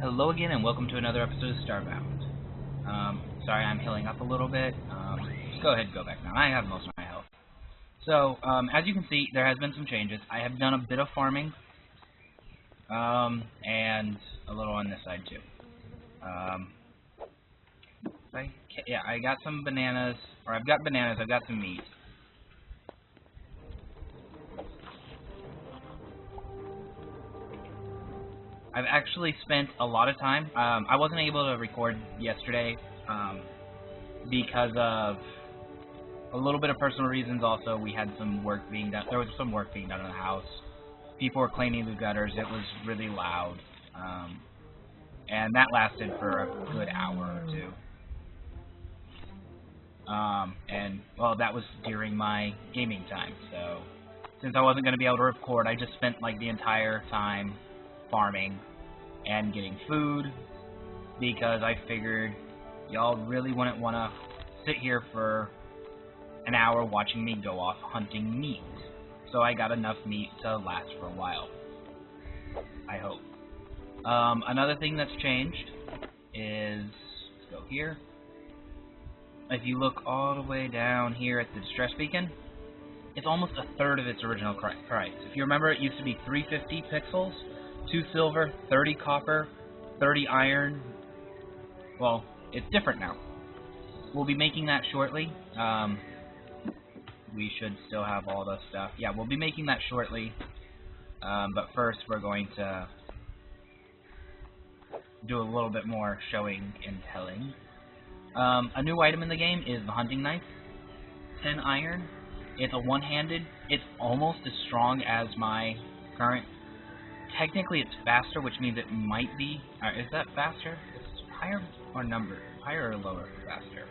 Hello again, and welcome to another episode of Starbound. Sorry, I'm healing up a little bit. Just go ahead and go back now. I have most of my health. So, as you can see, there has been some changes. I have done a bit of farming, and a little on this side too. I got some bananas, or I've got bananas. I've got some meat. I've actually spent a lot of time. I wasn't able to record yesterday because of a little bit of personal reasons. Also, we had some work being done. There was some work being done in the house. People were cleaning the gutters. It was really loud, and that lasted for a good hour or two. And well, that was during my gaming time. So, since I wasn't going to be able to record, I just spent like the entire time farming and getting food, because I figured y'all really wouldn't want to sit here for an hour watching me go off hunting meat. So I got enough meat to last for a while, I hope. Another thing that's changed is, let's go here. If you look all the way down here at the distress beacon, it's almost a third of its original price. If you remember, it used to be 350 pixels, 2 silver, 30 copper, 30 iron. Well, it's different now. We'll be making that shortly. We should still have all the stuff. Yeah, we'll be making that shortly. But first, we're going to do a little bit more showing and telling. A new item in the game is the hunting knife. 10 iron. It's a one-handed. It's almost as strong as my current. Technically, it's faster, which means it might be. Is that faster? It's higher or number? Higher or lower? Faster.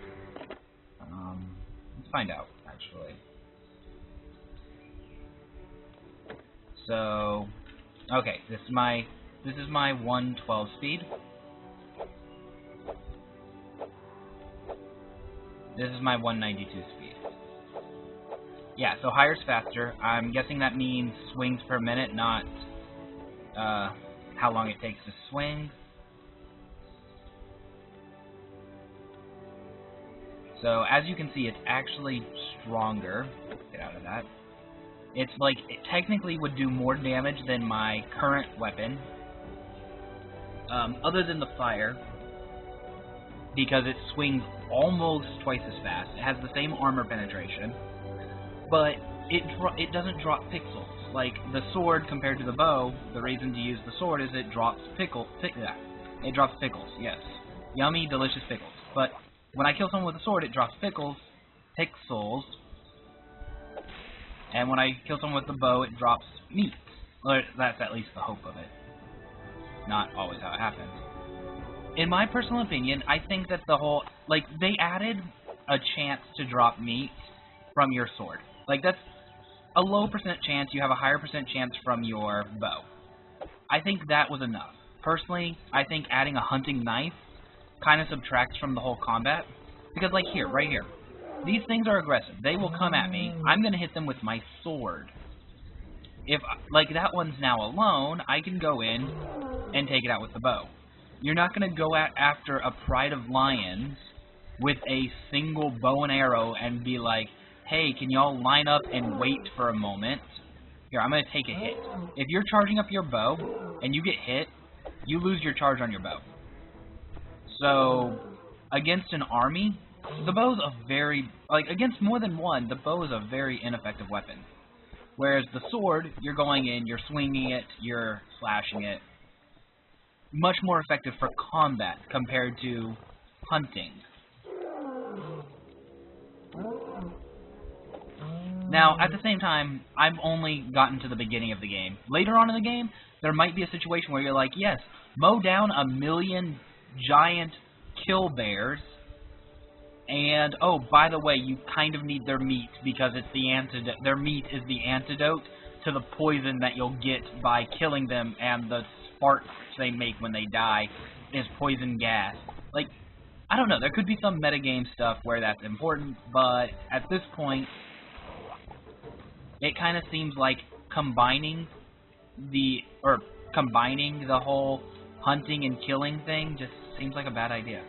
Let's find out, actually. So, okay, this is my 112 speed. This is my 192 speed. Yeah, so higher's faster. I'm guessing that means swings per minute, not how long it takes to swing. So as you can see, it's actually stronger. Get out of that. It's like, it technically would do more damage than my current weapon, other than the fire, because it swings almost twice as fast. It has the same armor penetration, but it doesn't drop pixels. Like the sword compared to the bow, the reason to use the sword is it drops pickles. Yes, yummy, delicious pickles. But when I kill someone with a sword, it drops pixels, and when I kill someone with the bow, it drops meat. Or that's at least the hope of it. Not always how it happens. In my personal opinion, I think that they added a chance to drop meat from your sword. Like, that's a low percent chance. You have a higher percent chance from your bow. I think that was enough. Personally, I think adding a hunting knife kind of subtracts from the whole combat. Because, like here, right here, these things are aggressive. They will come at me. I'm going to hit them with my sword. If, like, that one's now alone, I can go in and take it out with the bow. You're not going to go after a pride of lions with a single bow and arrow and be like, hey, can y'all line up and wait for a moment? Here, I'm going to take a hit. If you're charging up your bow and you get hit, you lose your charge on your bow. So, against an army, the bow's against more than one, the bow is a very ineffective weapon. Whereas the sword, you're going in, you're swinging it, you're slashing it. Much more effective for combat compared to hunting. Now, at the same time, I've only gotten to the beginning of the game. Later on in the game, there might be a situation where you're like, yes, mow down 1 million giant kill bears, and, oh, by the way, you kind of need their meat because it's the antidote. Their meat is the antidote to the poison that you'll get by killing them, and the sparks they make when they die is poison gas. Like, I don't know, there could be some metagame stuff where that's important, but at this point, it kind of seems like combining the whole hunting and killing thing just seems like a bad idea.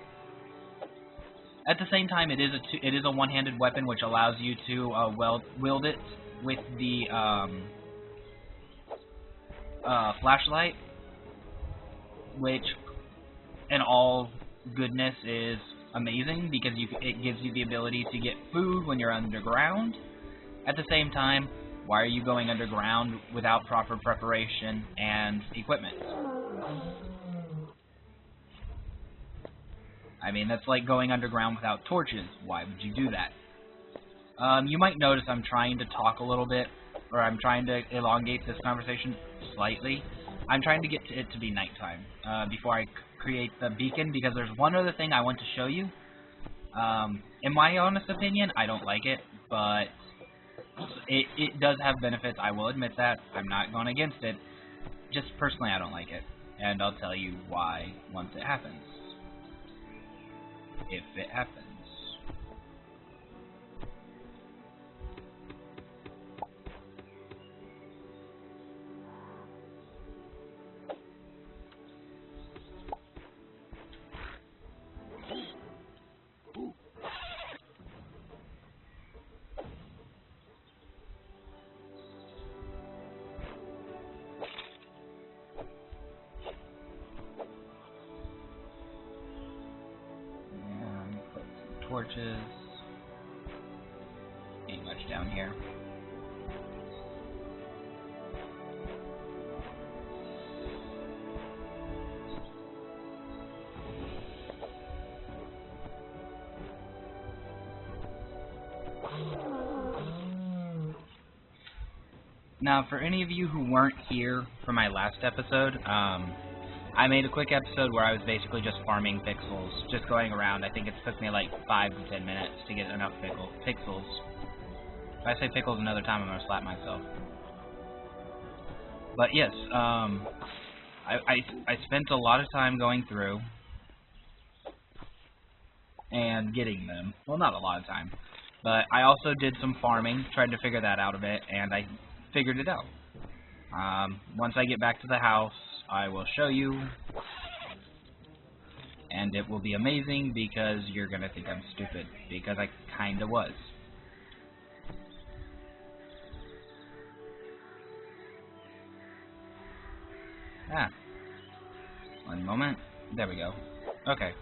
At the same time, it is a one-handed weapon, which allows you to wield it with the flashlight, which, in all goodness, is amazing because it gives you the ability to get food when you're underground. At the same time, why are you going underground without proper preparation and equipment? I mean, that's like going underground without torches. Why would you do that? You might notice I'm trying to talk a little bit, or I'm trying to elongate this conversation slightly. I'm trying to get it to be nighttime before I create the beacon, because there's one other thing I want to show you. In my honest opinion, I don't like it, but it does have benefits. I will admit that. I'm not going against it. Just personally, I don't like it, and I'll tell you why once it happens. If it happens. Torches. Ain't much down here. Now, for any of you who weren't here for my last episode, I made a quick episode where I was basically just farming pixels, just going around. I think it took me like 5 to 10 minutes to get enough pixels. If I say pickles another time, I'm going to slap myself. But yes, I spent a lot of time going through and getting them. Well, not a lot of time. But I also did some farming, tried to figure that out a bit, and I figured it out. Once I get back to the house, I will show you, and it will be amazing because you're going to think I'm stupid, because I kind of was. One moment. There we go. Okay.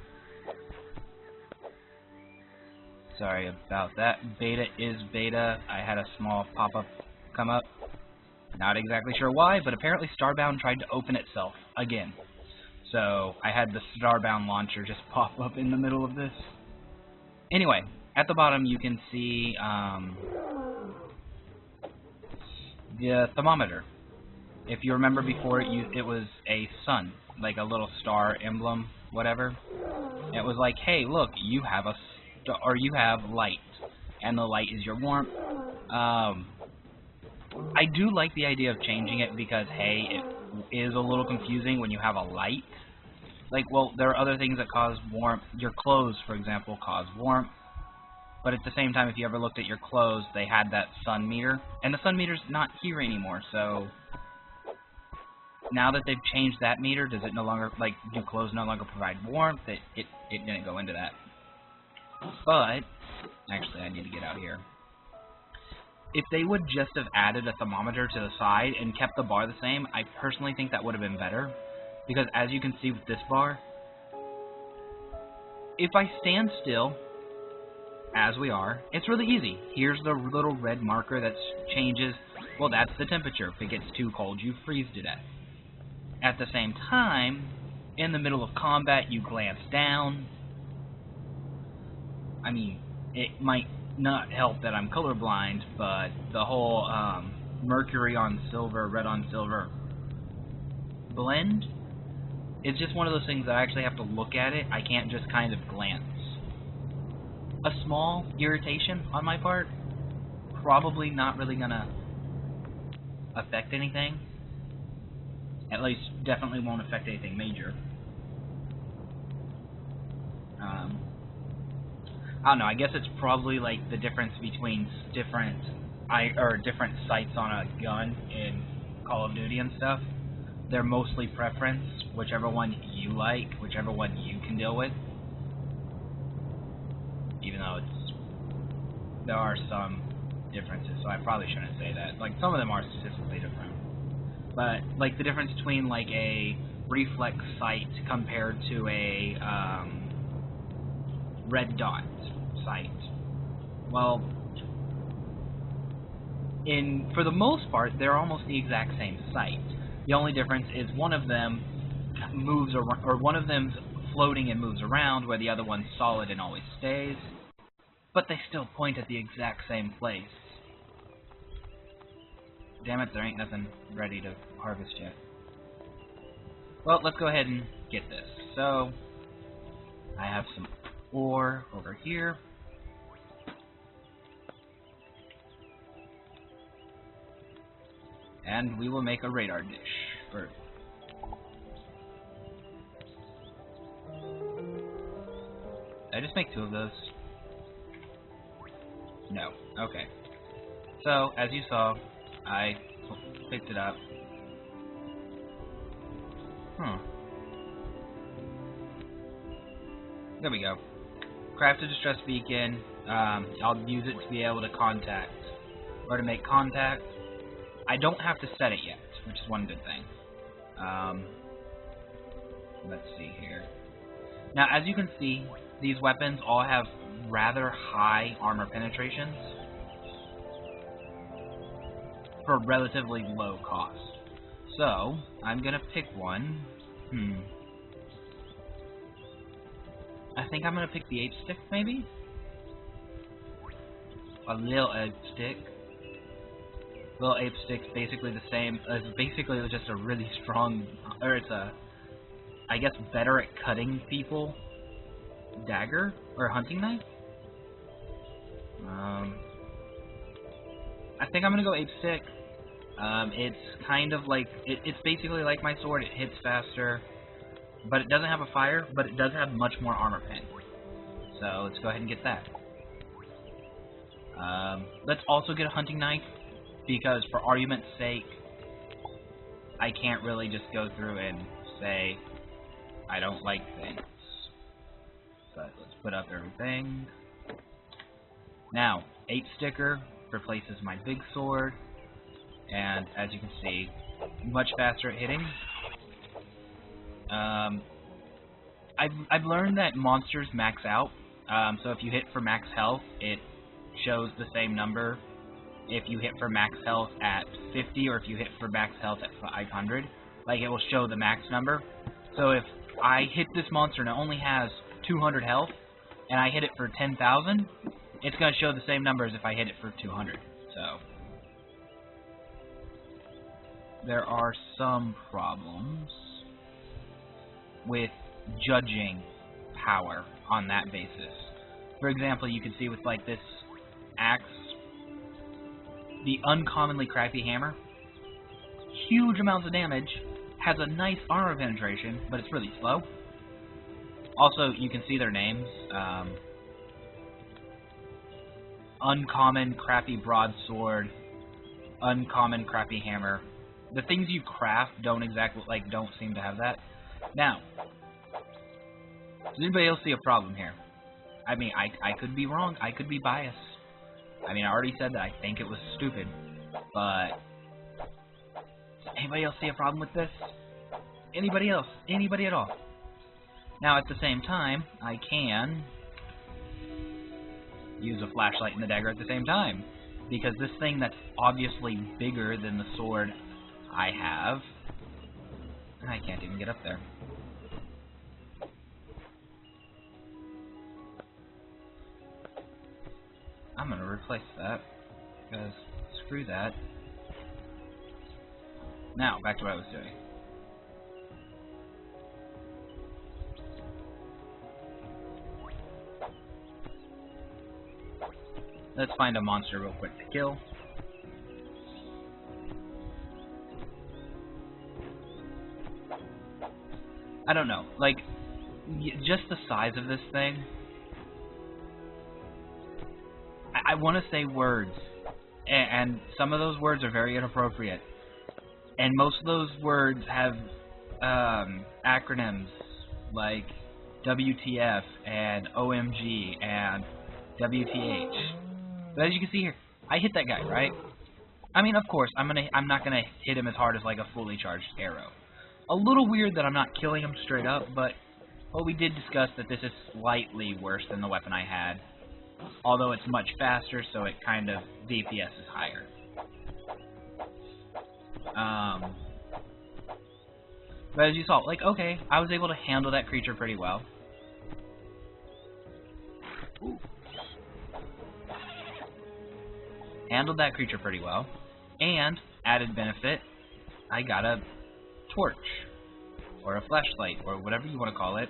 Sorry about that. Beta is beta. I had a small pop-up come up. Not exactly sure why, but apparently Starbound tried to open itself again. So I had the Starbound launcher just pop up in the middle of this. Anyway, at the bottom you can see the thermometer. If you remember before, it was a sun, like a little star emblem, whatever. It was like, hey, look, you have you have light, and the light is your warmth. I do like the idea of changing it because, hey, it is a little confusing when you have a light. Like, well, there are other things that cause warmth. Your clothes, for example, cause warmth. But at the same time, if you ever looked at your clothes, they had that sun meter. And the sun meter's not here anymore, so now that they've changed that meter, does it no longer, like, do clothes no longer provide warmth? It didn't go into that. But, actually, I need to get out here. If they would just have added a thermometer to the side and kept the bar the same, I personally think that would have been better. Because as you can see with this bar, if I stand still, as we are, it's really easy. Here's the little red marker that changes. Well, that's the temperature. If it gets too cold, you freeze to death. At the same time, in the middle of combat, you glance down. I mean, it might not help that I'm colorblind, but the whole mercury on silver, red on silver blend, it's just one of those things that I actually have to look at it. I can't just kind of glance. A small irritation on my part, probably not really gonna affect anything. At least, definitely won't affect anything major. I don't know, I guess it's probably like the difference between different sights on a gun in Call of Duty and stuff. they're mostly preference, whichever one you like, whichever one you can deal with. Even though there are some differences, so I probably shouldn't say that. Like, some of them are statistically different. But, like, the difference between, like, a reflex sight compared to a red dot sight. Well, for the most part, they're almost the exact same sight. The only difference is one of them moves around, or one of them's floating and moves around, where the other one's solid and always stays. But they still point at the exact same place. Damn it, there ain't nothing ready to harvest yet. Well, let's go ahead and get this. So, I have some ore over here. And we will make a radar dish. Did I just make 2 of those? No. Okay. So, as you saw, I picked it up. There we go. Craft a distress beacon. I'll use it to be able to contact, or to make contact. I don't have to set it yet, which is one good thing. Let's see here. Now, as you can see, these weapons all have rather high armor penetrations for relatively low cost. So, I'm gonna pick one. I think I'm gonna pick the ape stick, maybe? A little ape stick. Little ape stick's basically the same. It's basically just a really strong, or it's a, I guess, better at cutting people dagger or hunting knife. I think I'm gonna go ape stick. It's kind of like it's basically like my sword. It hits faster, but it doesn't have a fire. But it does have much more armor pen. So let's go ahead and get that. Let's also get a hunting knife, because for argument's sake, I can't really just go through and say I don't like things. But let's put up everything. Now, 8 sticker replaces my big sword, and as you can see, much faster at hitting. I've learned that monsters max out, so if you hit for max health, it shows the same number. If you hit for max health at 50, or if you hit for max health at 500, like, it will show the max number. So if I hit this monster and it only has 200 health, and I hit it for 10,000, it's going to show the same number as if I hit it for 200. So there are some problems with judging power on that basis. For example, you can see with, like, this axe, the uncommonly crappy hammer, huge amounts of damage, has a nice armor penetration, but it's really slow. Also, you can see their names. Uncommon crappy broadsword, uncommon crappy hammer. The things you craft don't exactly, like, don't seem to have that. Now, does anybody else see a problem here? I mean, I could be wrong. I could be biased. I mean, I already said that I think it was stupid, but does anybody else see a problem with this? Anybody else? Anybody at all? Now, at the same time, I can use a flashlight and the dagger at the same time, because this thing that's obviously bigger than the sword I have, I can't even get up there. I'm gonna replace that, because screw that. Now, back to what I was doing. Let's find a monster real quick to kill. I don't know, like, just the size of this thing. I want to say words, and some of those words are very inappropriate. And most of those words have acronyms like WTF and OMG and WTH. But as you can see here, I hit that guy, right? I mean, of course, I'm not gonna hit him as hard as like a fully charged arrow. A little weird that I'm not killing him straight up, but well, we did discuss that this is slightly worse than the weapon I had. Although it's much faster, so it kind of DPS is higher. But as you saw, like, okay, I was able to handle that creature pretty well. Handled that creature pretty well. And, added benefit, I got a torch. Or a flashlight, or whatever you want to call it.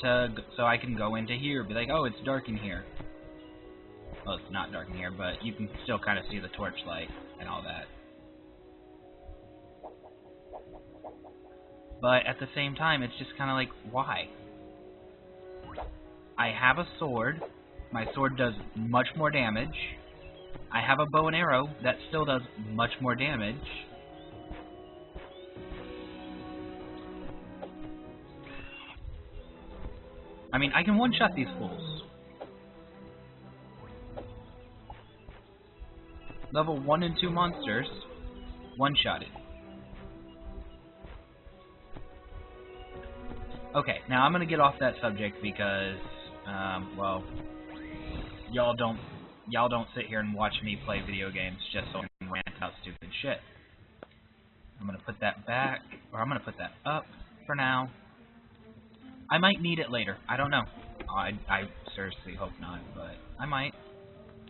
So I can go into here, be like, oh, it's dark in here. Well, it's not dark in here, but you can still kind of see the torchlight and all that. But at the same time, it's just kind of like, why? I have a sword. My sword does much more damage. I have a bow and arrow that still does much more damage. I mean, I can one-shot these fools. Level 1 and 2 monsters, one-shotted. Okay, now I'm gonna get off that subject because, well, y'all don't sit here and watch me play video games just so I can rant out stupid shit. I'm gonna put that back, or I'm gonna put that up for now. I might need it later. I don't know. I seriously hope not, but I might.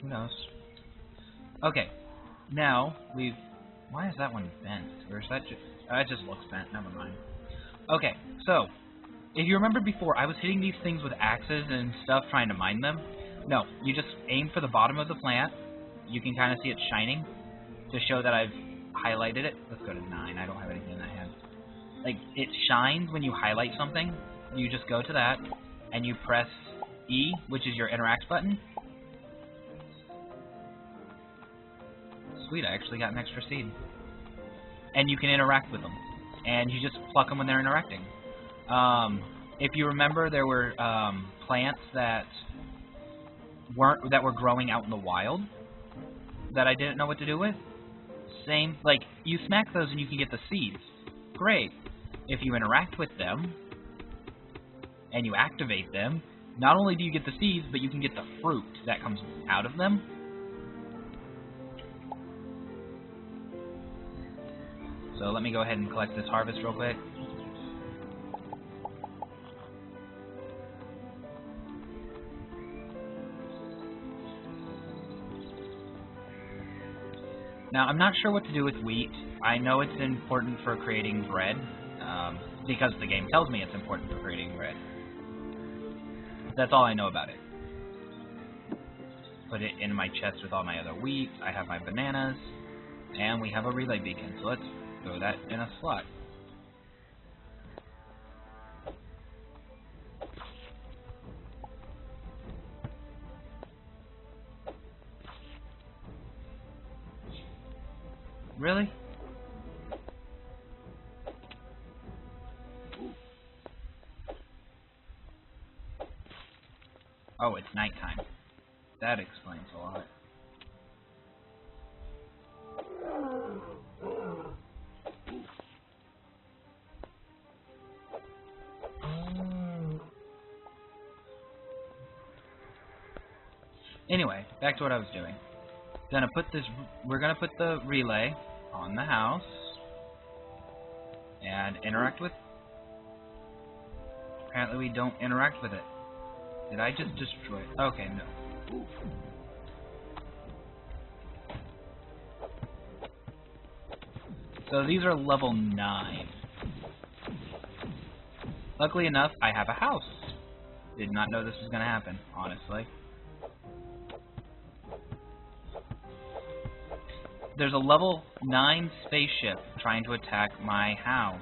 Who knows? Okay, now we've... Why is that one bent? Or is that just... it just looks bent. Never mind. Okay, so... If you remember before, I was hitting these things with axes and stuff trying to mine them. No, you just aim for the bottom of the plant. You can kind of see it shining to show that I've highlighted it. Let's go to 9. I don't have anything in that hand. Like, it shines when you highlight something. You just go to that, and you press E, which is your interact button. Sweet, I actually got an extra seed. And you can interact with them. And you just pluck them when they're interacting. If you remember, there were plants that were growing out in the wild that I didn't know what to do with. Same, like, you smack those and you can get the seeds. Great. If you interact with them and you activate them, not only do you get the seeds, but you can get the fruit that comes out of them. So let me go ahead and collect this harvest real quick. Now, I'm not sure what to do with wheat. I know it's important for creating bread, because the game tells me it's important for creating bread. That's all I know about it. Put it in my chest with all my other wheat. I have my bananas, and we have a relay beacon, so let's throw that in a slot. Really? Oh, it's nighttime. That explains a lot. Anyway, back to what I was doing. We're gonna put the relay on the house and interact with. Apparently, we don't interact with it. Did I just destroy it? Okay, no. So these are level 9. Luckily enough, I have a house. Did not know this was gonna happen, honestly. There's a level 9 spaceship trying to attack my house.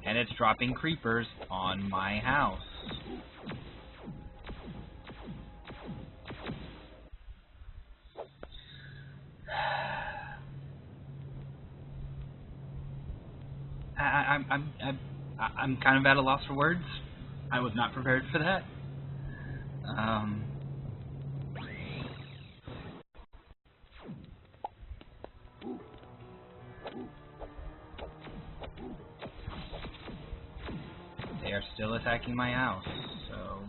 And it's dropping creepers on my house. I'm kind of at a loss for words. I was not prepared for that. They are still attacking my house, so...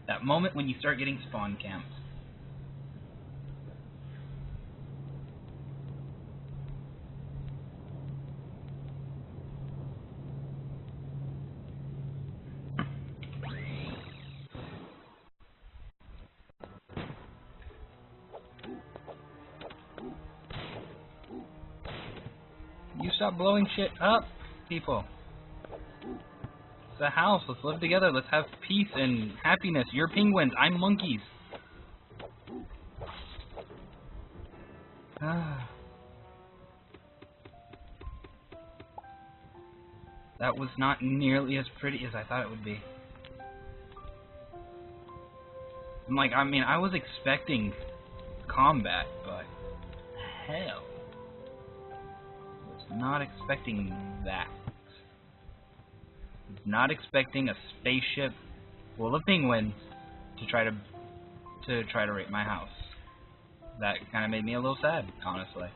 that moment when you start getting spawn camped. You stop blowing shit up, people. It's a house. Let's live together. Let's have peace and happiness. You're penguins. I'm monkeys. That was not nearly as pretty as I thought it would be. I mean, I was expecting combat, but hell. Was not expecting that. Was not expecting a spaceship full of penguins to try to rape my house. That kind of made me a little sad, honestly.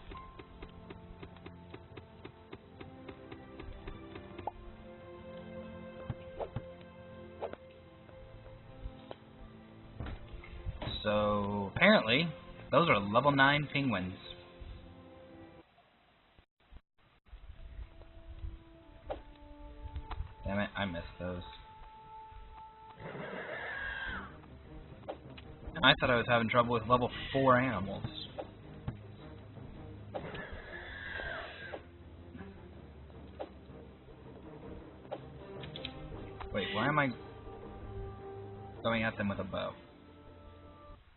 So apparently, those are level 9 penguins. Damn it, I missed those. I thought I was having trouble with level 4 animals. Wait, why am I going at them with a bow?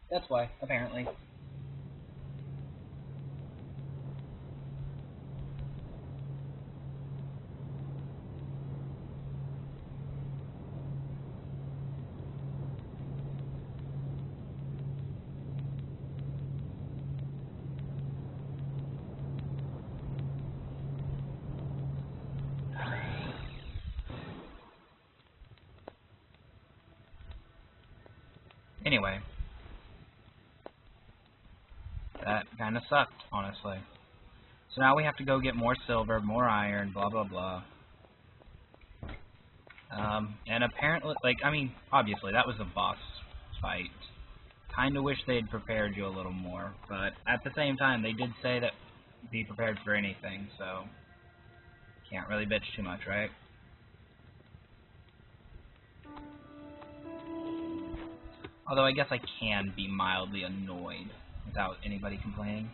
That's why, apparently. Anyway. That kind of sucked, honestly. So now we have to go get more silver, more iron, blah blah blah. And apparently, obviously that was a boss fight. Kinda wish they had prepared you a little more, but at the same time, they did say that be prepared for anything, so can't really bitch too much, right? Although I guess I can be mildly annoyed without anybody complaining.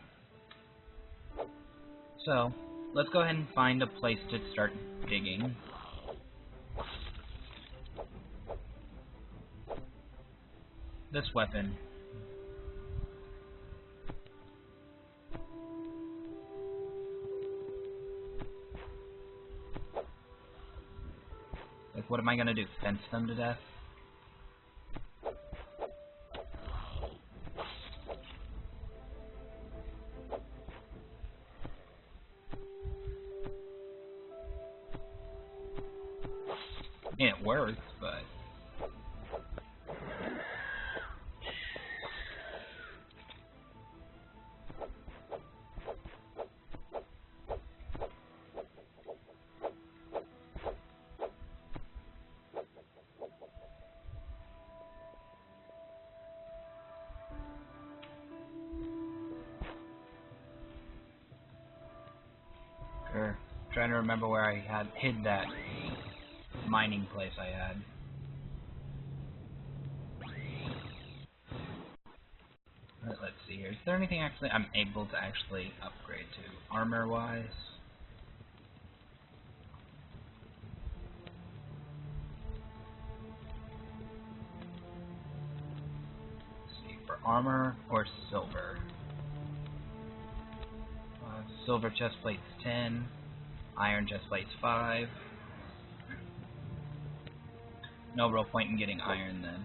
So, let's go ahead and find a place to start digging. This weapon. Like, what am I gonna do? Fence them to death? I mean, it works, but... Trying to remember where I had hid that mining place I had. Let's see here. Is there anything actually I'm able to actually upgrade to armor-wise? Let's see, for armor or silver. Silver chestplate's 10. Iron chestplate's 5. No real point in getting iron then.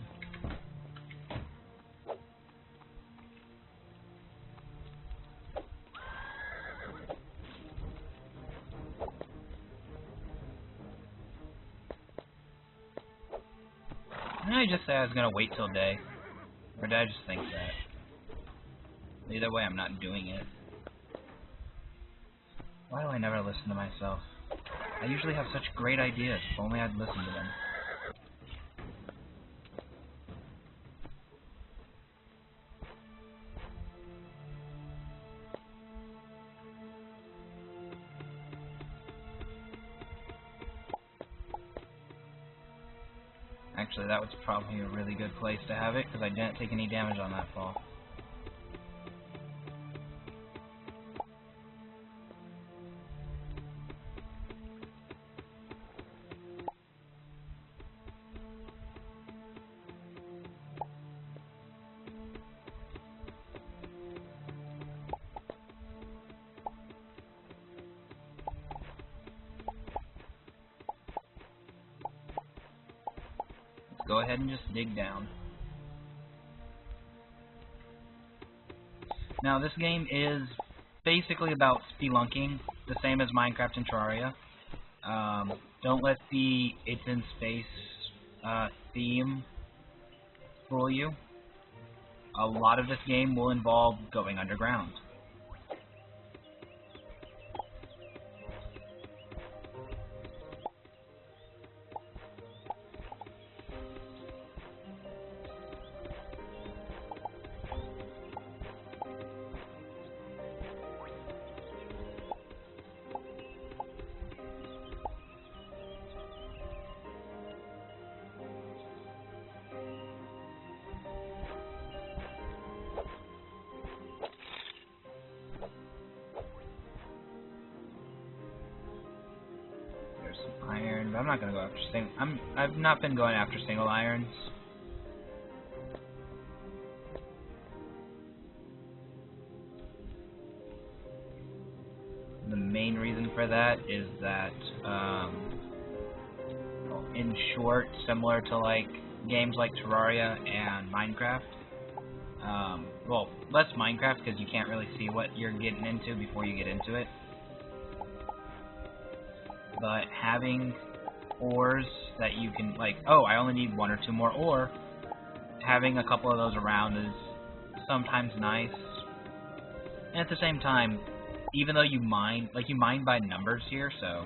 Didn't I just say I was gonna wait till day? Or did I just think that? Either way, I'm not doing it. Why do I never listen to myself? I usually have such great ideas, if only I'd listen to them. Actually, that was probably a really good place to have it, because I didn't take any damage on that fall. Go ahead and just dig down. Now, this game is basically about spelunking, the same as Minecraft and Terraria. Don't let the It's in Space theme fool you. A lot of this game will involve going underground. Iron, but I'm not gonna go after I've not been going after single irons. The main reason for that is that, in short, similar to like games like Terraria and Minecraft. Well, less Minecraft because you can't really see what you're getting into before you get into it. But having ores that you can, like, oh, I only need 1 or 2 more ore, having a couple of those around is sometimes nice. And at the same time, even though you mine, like, you mine by numbers here, so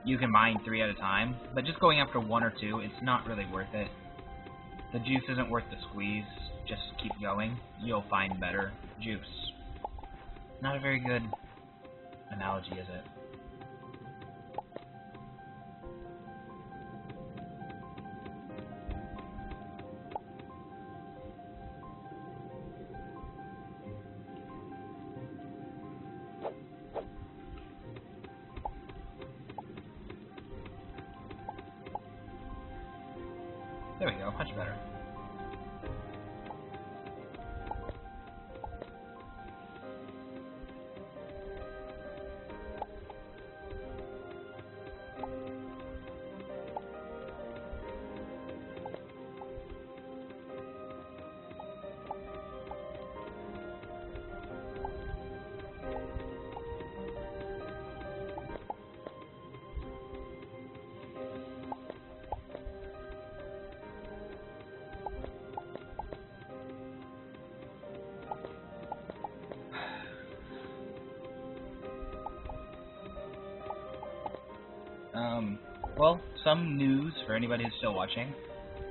you can mine 3 at a time, but just going after 1 or 2, it's not really worth it. The juice isn't worth the squeeze. Just keep going. You'll find better juice. Not a very good analogy, is it? There we go, much better. Well, some news for anybody who's still watching.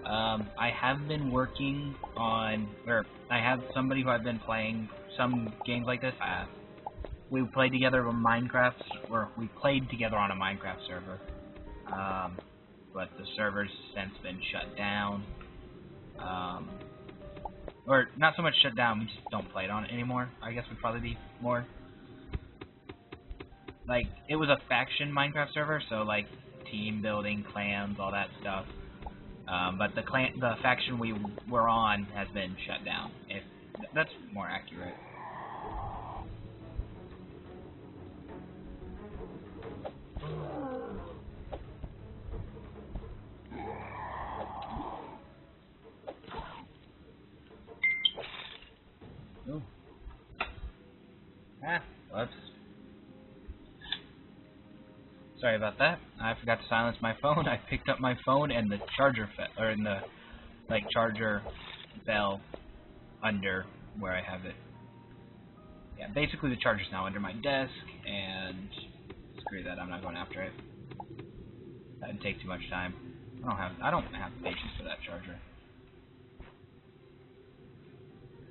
I have been working on, or I have somebody who I've been playing some games like this. We played together on Minecraft, or we played together on a Minecraft server. But the server's since been shut down. Or not so much shut down, we just don't play it on it anymore. I guess would probably be more. Like, it was a faction Minecraft server, so like team building, clans, all that stuff. But the faction we were on has been shut down. If that's more accurate. Ooh. Ah, whoops. Sorry about that. I forgot to silence my phone. I picked up my phone and the charger charger fell under where I have it. Yeah, basically the charger's now under my desk, and screw that, I'm not going after it. That'd take too much time. I don't have patience for that charger.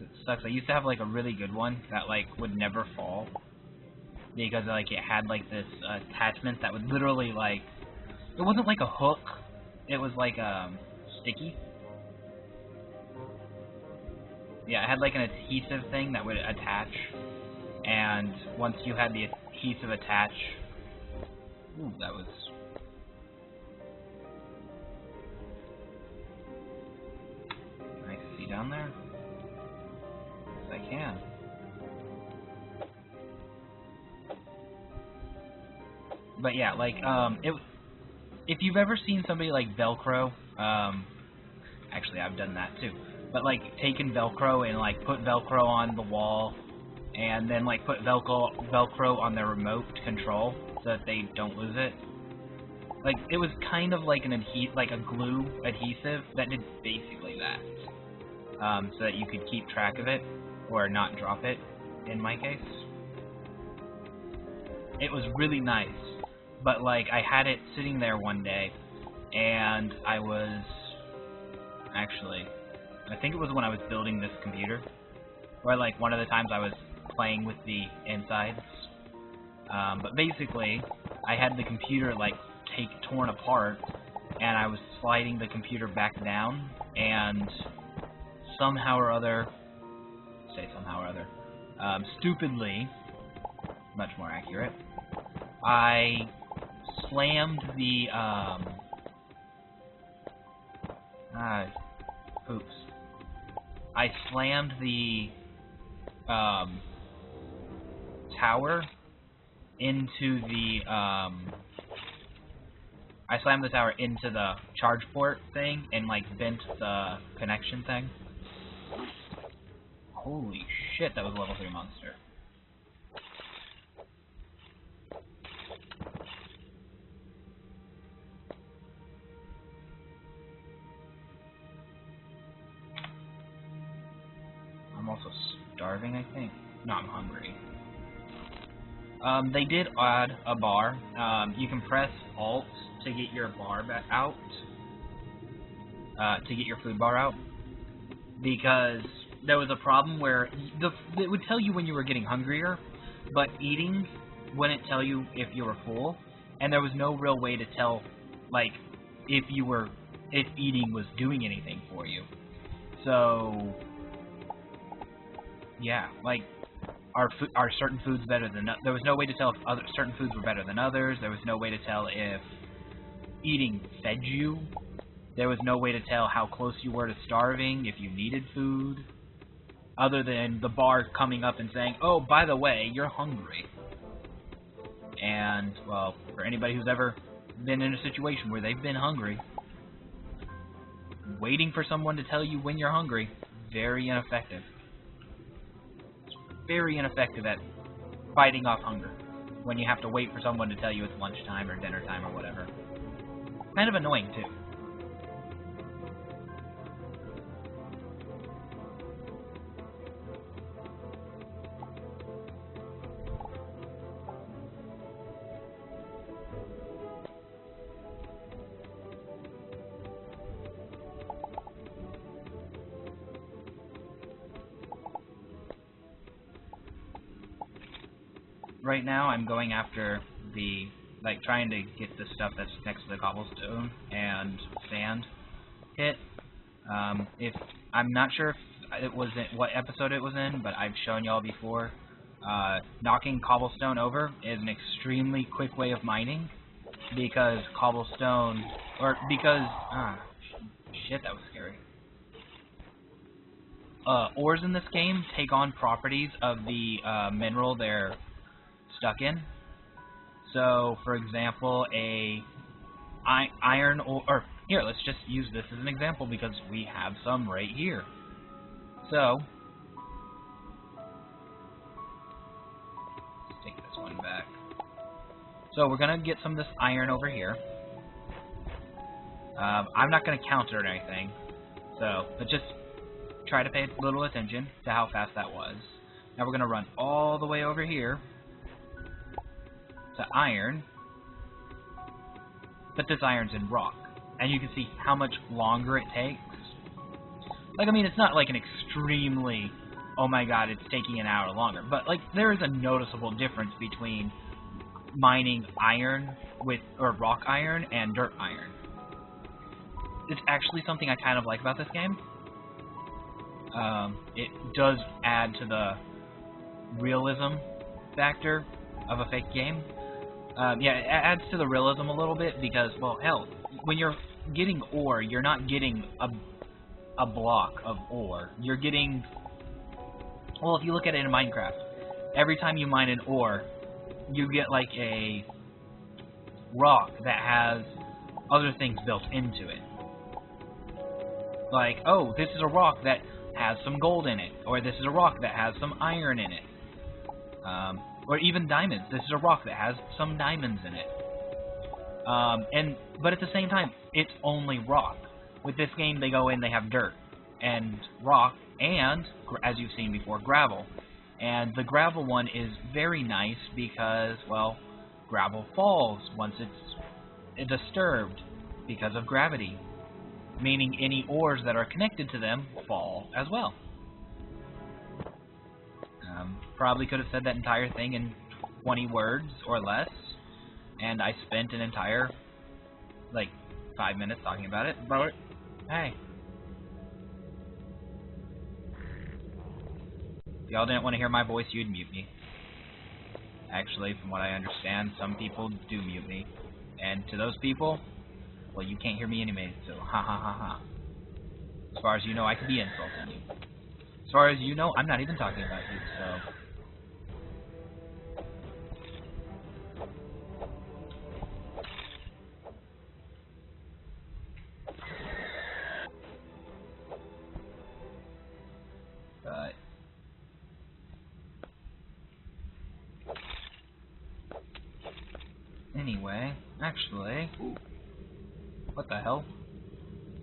It sucks. I used to have like a really good one that like would never fall because like it had like this attachment that would literally like, it wasn't like a hook, it was like sticky. Yeah, it had like an adhesive thing that would attach, and once you had the adhesive attach, ooh, that was nice to see down there. Yes, I can. But yeah, like if you've ever seen somebody like Velcro, actually I've done that too. But like taken Velcro and like put Velcro on the wall, and then like put Velcro on their remote control so that they don't lose it. Like it was kind of like a glue adhesive that did basically that, so that you could keep track of it or not drop it. In my case, it was really nice. But like I had it sitting there one day, and I was I think it was when I was building this computer, or like one of the times I was playing with the insides. But basically, I had the computer like torn apart, and I was sliding the computer back down, and somehow or other, stupidly, much more accurate, I slammed the I slammed the tower into the charge port thing and like bent the connection thing. Holy shit, that was a level 3 monster. I'm also starving, I think. No, I'm hungry. They did add a bar. You can press Alt to get your bar out, to get your food bar out, because there was a problem where it would tell you when you were getting hungrier, but eating wouldn't tell you if you were full, and there was no real way to tell, like, if eating was doing anything for you. So, yeah, like, are certain foods better than there was no way to tell if certain foods were better than others. There was no way to tell if eating fed you. There was no way to tell how close you were to starving if you needed food, other than the bar coming up and saying, oh, by the way, you're hungry. And, well, for anybody who's ever been in a situation where they've been hungry, waiting for someone to tell you when you're hungry, very ineffective. Very ineffective at fighting off hunger when you have to wait for someone to tell you it's lunchtime or dinner time or whatever. Kind of annoying, too. Right now, I'm going after trying to get the stuff that's next to the cobblestone and sand hit. I'm not sure if it was in what episode it was in, but I've shown y'all before. Knocking cobblestone over is an extremely quick way of mining, because shit, that was scary. Ores in this game take on properties of the mineral they're stuck in. So, for example, iron ore, here, let's just use this as an example because we have some right here. So, let's take this one back. So we're gonna get some of this iron over here. I'm not gonna count it or anything, so but just try to pay a little attention to how fast that was. Now we're gonna run all the way over here to iron, but this iron's in rock, and you can see how much longer it takes. Like, I mean, it's not like an extremely, oh my god, it's taking an hour longer, but like there is a noticeable difference between mining iron or rock iron and dirt iron. It's actually something I kind of like about this game. It does add to the realism factor of a fake game. Yeah, it adds to the realism a little bit because, well, hell, when you're getting ore, you're not getting a block of ore. You're getting, well, if you look at it in Minecraft, every time you mine an ore, you get like a rock that has other things built into it. Like, oh, this is a rock that has some gold in it, or this is a rock that has some iron in it. Or even diamonds. This is a rock that has some diamonds in it. But at the same time, it's only rock. With this game, they go in, they have dirt and rock, and, as you've seen before, gravel. And the gravel one is very nice because, well, gravel falls once it's disturbed because of gravity, meaning any ores that are connected to them fall as well. Probably could have said that entire thing in 20 words or less, and I spent an entire, like, 5 minutes talking about it, but hey. If y'all didn't want to hear my voice, you'd mute me. Actually, from what I understand, some people do mute me. And to those people, well, you can't hear me anyway, so ha ha ha ha. As far as you know, I could be insulting you. As far as you know, I'm not even talking about you, so... But... Anyway, actually... What the hell?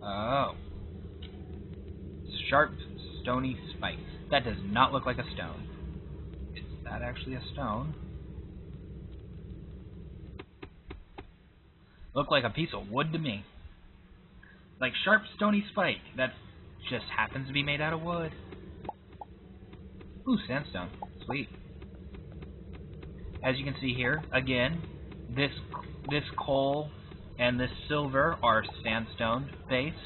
Oh. Sharp, stony spikes. That does not look like a stone. Is that actually a stone? Look like a piece of wood to me. Like sharp, stony spike. That just happens to be made out of wood. Ooh, sandstone. Sweet. As you can see here, again, this coal and this silver are sandstone based,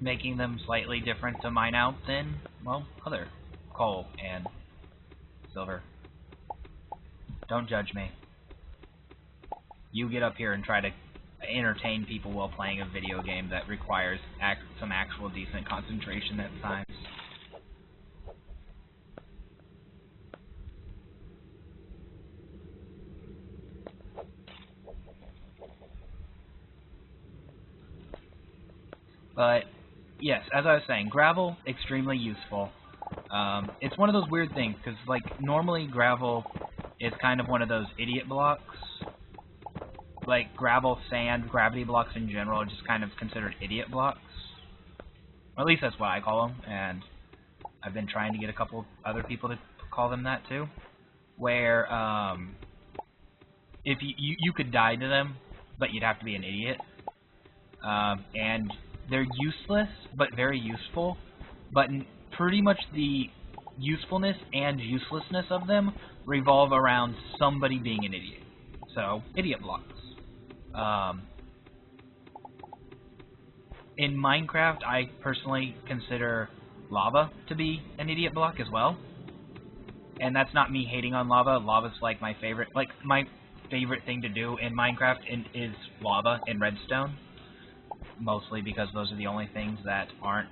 making them slightly different to mine out than, well, other coal and silver. Don't judge me. You get up here and try to entertain people while playing a video game that requires some actual decent concentration at times. But, yes, as I was saying, gravel, extremely useful. It's one of those weird things, because, like, normally gravel is kind of one of those idiot blocks. Like, gravel, sand, gravity blocks in general are just kind of considered idiot blocks. Or at least that's what I call them, and I've been trying to get a couple other people to call them that, too. Where, if you could die to them, but you'd have to be an idiot. And they're useless, but very useful. But pretty much the usefulness and uselessness of them revolve around somebody being an idiot. So, idiot blocks. In Minecraft, I personally consider lava to be an idiot block as well. And that's not me hating on lava. Lava's like my favorite thing to do in Minecraft is lava and redstone. Mostly because those are the only things that aren't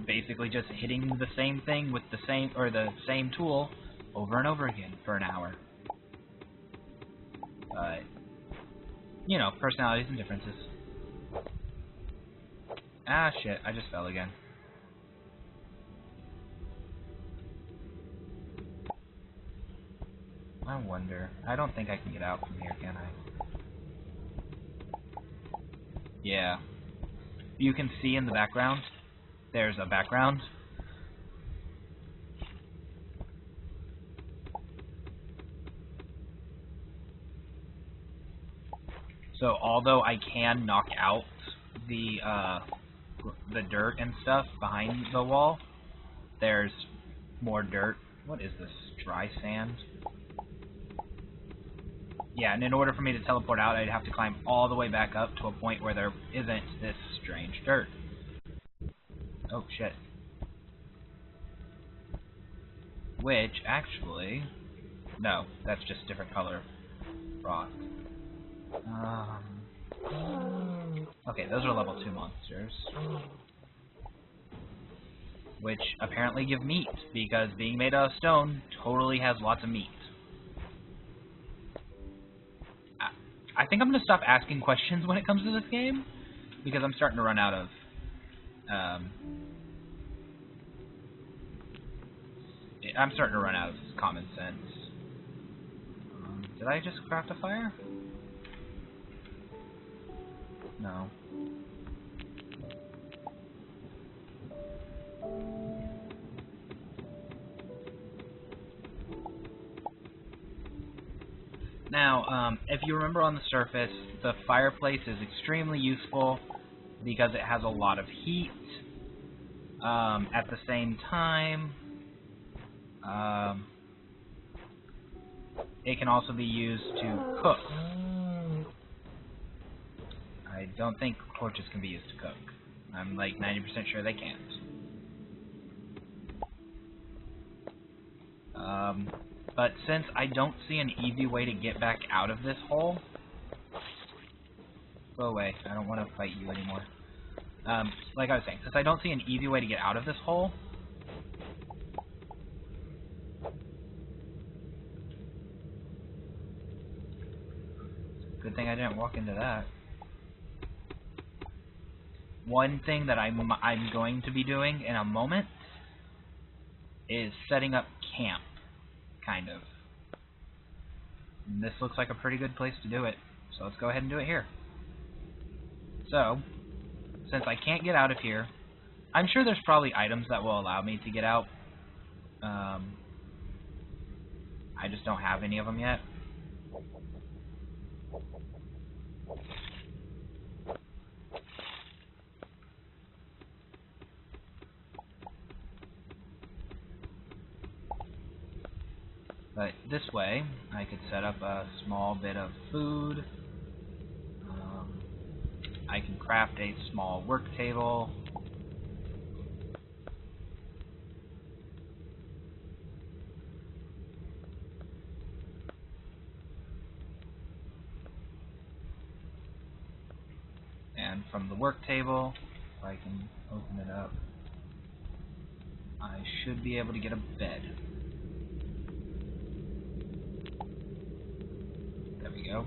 basically just hitting the same thing with the same tool over and over again for an hour. But you know, personalities and differences. Ah shit, I just fell again. I wonder. I don't think I can get out from here, can I? Yeah. You can see in the background, there's a background. So although I can knock out the dirt and stuff behind the wall, there's more dirt. What is this? Dry sand? Yeah, and in order for me to teleport out, I'd have to climb all the way back up to a point where there isn't this strange dirt. Oh, shit. Which, actually... No, that's just different color rock. Okay, those are level 2 monsters. Which apparently give meat, because being made out of stone totally has lots of meat. I think I'm going to stop asking questions when it comes to this game, because I'm starting to run out of... I'm starting to run out of common sense. Did I just craft a fire? No. Now, if you remember on the surface, the fireplace is extremely useful because it has a lot of heat. At the same time, it can also be used to cook. I don't think torches can be used to cook. I'm like 90% sure they can't. But since I don't see an easy way to get back out of this hole... Go away, I don't want to fight you anymore. Like I was saying, since I don't see an easy way to get out of this hole... Good thing I didn't walk into that. One thing that I'm going to be doing in a moment is setting up camp, kind of. And this looks like a pretty good place to do it, so let's go ahead and do it here. So, since I can't get out of here, I'm sure there's probably items that will allow me to get out. I just don't have any of them yet. But this way, I could set up a small bit of food. I can craft a small work table. And from the work table, if I can open it up, I should be able to get a bed. There we go.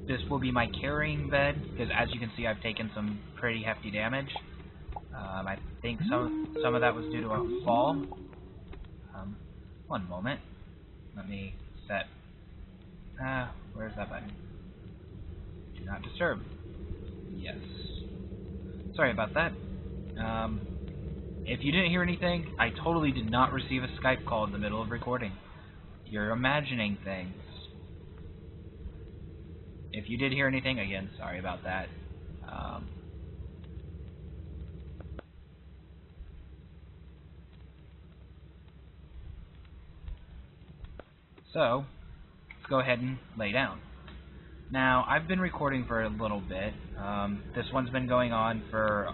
This will be my carrying bed, because as you can see I've taken some pretty hefty damage. I think some of that was due to a fall. One moment. Let me set... where's that button? Do not disturb. Yes. Sorry about that. If you didn't hear anything, I totally did not receive a Skype call in the middle of recording. You're imagining things. If you did hear anything, again, sorry about that. So, let's go ahead and lay down. Now, I've been recording for a little bit. This one's been going on for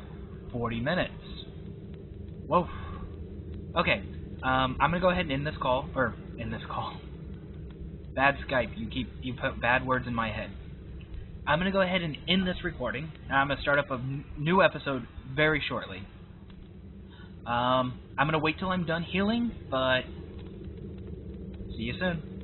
40 minutes. Whoa. Okay, I'm gonna go ahead and end this call, Bad Skype, you put bad words in my head. I'm gonna go ahead and end this recording, and I'm gonna start up a new episode very shortly. I'm gonna wait till I'm done healing, but see you soon.